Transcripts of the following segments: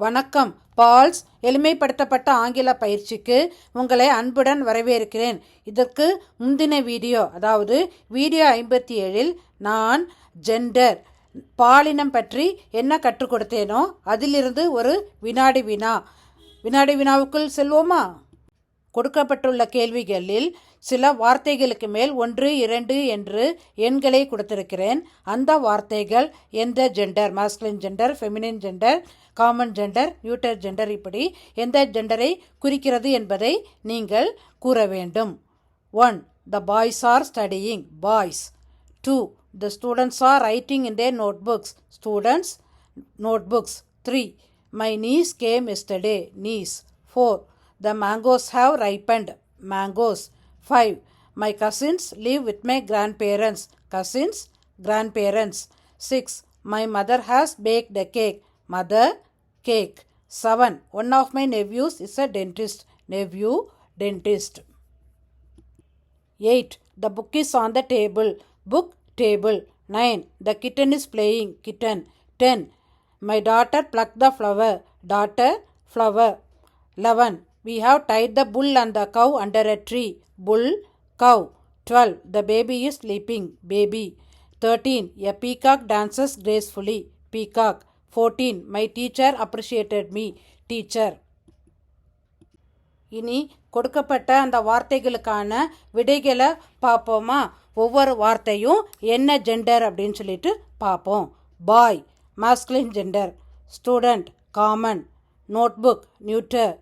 வணக்கம். பால்ஸ் எளிமைப்படுத்தப்பட்ட ஆங்கில பயிற்சிக்கு உங்களை அன்புடன் வரவேற்கிறேன். இதற்கு முந்தின வீடியோ, அதாவது வீடியோ 57இல் நான் ஜெண்டர் பாலினம் பற்றி என்ன கற்றுக் கொடுத்தேனோ அதிலிருந்து ஒரு வினாடி வினாவுக்குள் செல்வோமா? கொடுக்கப்பட்டுள்ள கேள்விகளில் சில வார்த்தைகளுக்கு மேல் 1, 2 என்று எண்களை கொடுத்திருக்கிறேன். அந்த வார்த்தைகள் எந்த gender, masculine gender, feminine gender, common gender, நியூட்டர் gender, இப்படி எந்த ஜெண்டரை குறிக்கிறது என்பதை நீங்கள் கூற வேண்டும். 1. The boys are studying. Boys. 2. The students are writing in their notebooks. Students. Notebooks. 3. My niece came yesterday. Niece. 4. The mangoes have ripened. Mangoes. 5. My cousins live with my grandparents. Cousins. Grandparents. 6. My mother has baked a cake. Mother. Cake. 7. One of my nephews is a dentist. Nephew. Dentist. 8. The book is on the table. Book. Table. 9. The kitten is playing. Kitten. 10. My daughter plucked the flower. Daughter. Flower. 11. We have tied the bull and the cow under a tree. Bull. Cow. 12. The baby is sleeping. Baby. 13. A peacock dances gracefully. Peacock. 14. My teacher appreciated me. Teacher. இனி கொடுக்கப்பட்ட அந்த வார்த்தைகளுக்கான விடைகளை பார்ப்போமா? ஒவ்வொரு வார்த்தையும் என்ன gender அப்படின்னு சொல்லிட்டு பார்ப்போம். Boy masculine gender, student common, notebook neuter,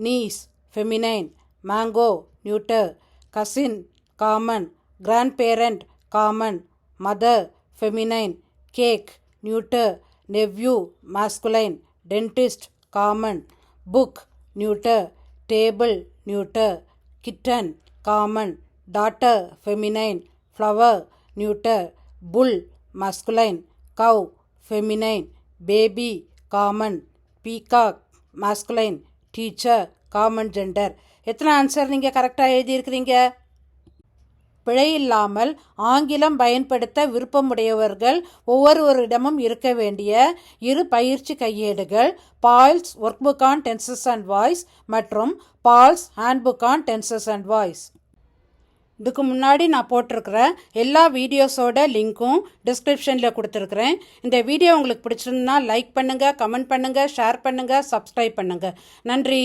niece feminine, mango neuter, cousin common, grandparent common, mother feminine, cake neuter, nephew masculine, dentist common, book neuter, table neuter, kitten common, daughter feminine, flower neuter, bull masculine, cow feminine, baby common, peacock masculine, teacher common gender. எத்தனை answer நீங்கள் கரெக்டாக எழுதியிருக்கிறீங்க? பிழையில்லாமல் ஆங்கிலம் பயன்படுத்த விருப்பமுடையவர்கள் ஒவ்வொருவரிடமும் இருக்க வேண்டிய 2 பயிற்சி கையேடுகள், Paul's workbook on tenses and voice மற்றும் Paul's handbook on tenses and voice. இதுக்கு முன்னாடி நான் போட்டிருக்கிற எல்லா வீடியோஸோட லிங்க்கும் டிஸ்கிரிப்ஷனில் கொடுத்துருக்குறேன். இந்த வீடியோ உங்களுக்கு பிடிச்சிருந்தா லைக் பண்ணுங்கள், கமெண்ட் பண்ணுங்கள், ஷேர் பண்ணுங்கள், சப்ஸ்கிரைப் பண்ணுங்கள். நன்றி.